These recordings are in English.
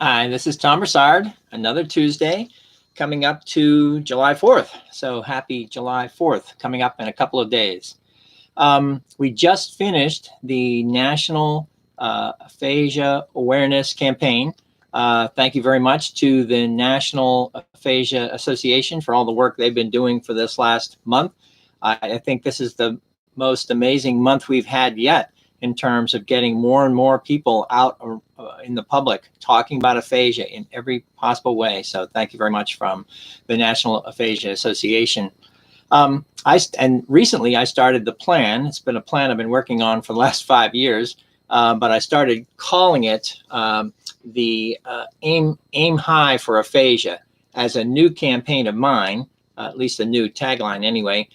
Hi, this is Tom Broussard. Another Tuesday coming up to July 4th. So happy July 4th coming up in a couple of days. We just finished the National Aphasia Awareness Campaign. Thank you very much to the National Aphasia Association for all the work they've been doing for this last month. I think this is the most amazing month we've had yet in terms of getting more and more people out in the public talking about aphasia in every possible way. So thank you very much from the National Aphasia Association. And recently I started the plan. It's been a plan I've been working on for the last 5 years, but I started calling it the Aim High for Aphasia as a new campaign of mine, at least a new tagline anyway,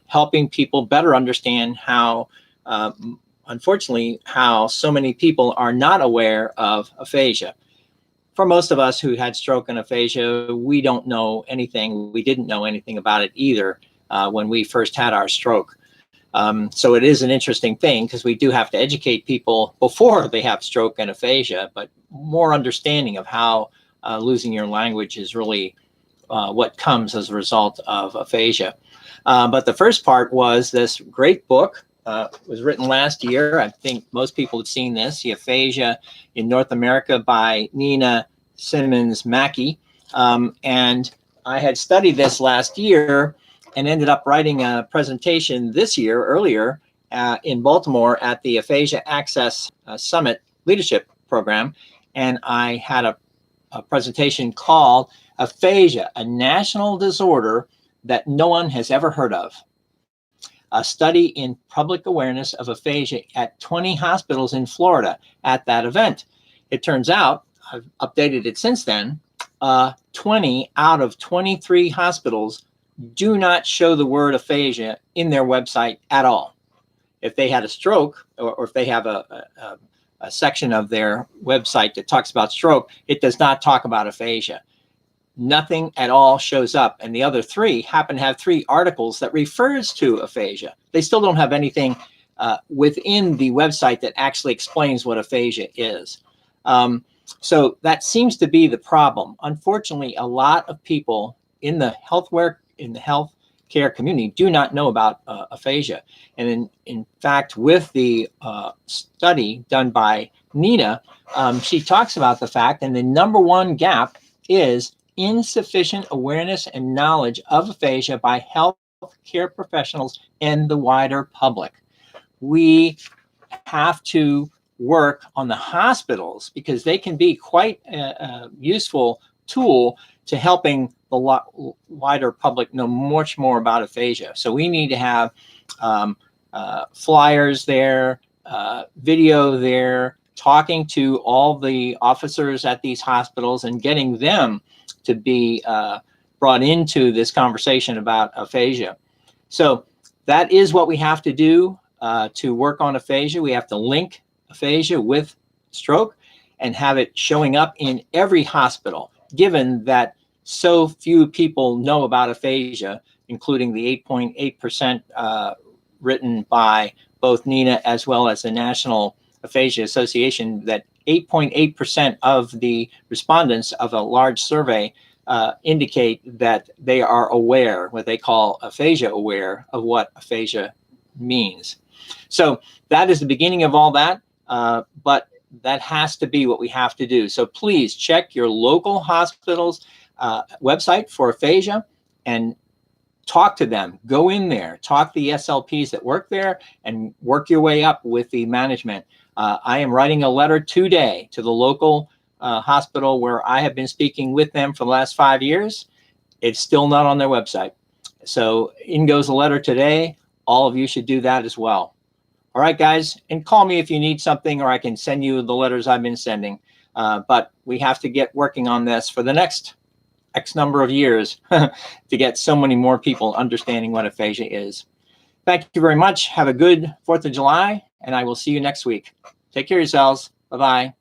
helping people better understand how unfortunately, how so many people are not aware of aphasia. For most of us who had stroke and aphasia, we don't know anything. We didn't know anything about it either when we first had our stroke. So it is an interesting thing because we do have to educate people before they have stroke and aphasia, but more understanding of how losing your language is really what comes as a result of aphasia. But the first part was this great book. Was written last year. I think most people have seen this, The Aphasia in North America by Nina Simmons-Mackie. And I had studied this last year and ended up writing a presentation this year, earlier, in Baltimore at the Aphasia Access Summit Leadership Program. And I had a presentation called Aphasia, a National Disorder That No One Has Ever Heard of. A study in public awareness of aphasia at 20 hospitals in Florida at that event. It turns out, I've updated it since then, 20 out of 23 hospitals do not show the word aphasia in their website at all. If they had a stroke, or if they have a section of their website that talks about stroke, it does not talk about aphasia. Nothing at all shows up. And the other 3 happen to have 3 articles that refers to aphasia. They still don't have anything within the website that actually explains what aphasia is. So that seems to be the problem. Unfortunately, a lot of people in the healthcare community do not know about aphasia. And in fact, with the study done by Nina, she talks about the fact, and the #1 gap is insufficient awareness and knowledge of aphasia by health care professionals and the wider public. We have to work on the hospitals because they can be quite a useful tool to helping the wider public know much more about aphasia. So we need to have flyers there, video there, talking to all the officers at these hospitals and getting them to be brought into this conversation about aphasia. So that is what we have to do to work on aphasia. We have to link aphasia with stroke and have it showing up in every hospital, given that so few people know about aphasia, including the 8.8% written by both Nina as well as the National Aphasia Association, that 8.8% of the respondents of a large survey indicate that they are aware, what they call aphasia aware, of what aphasia means. So that is the beginning of all that, but that has to be what we have to do. So please check your local hospital's website for aphasia and talk to them. Go in there, talk to the SLPs that work there, and work your way up with the management. I am writing a letter today to the local hospital where I have been speaking with them for the last 5 years. It's still not on their website. So in goes a letter today. All of you should do that as well. All right, guys, and call me if you need something, or I can send you the letters I've been sending. But we have to get working on this for the next X number of years to get so many more people understanding what aphasia is. Thank you very much. Have a good 4th of July, and I will see you next week. Take care of yourselves. Bye-bye.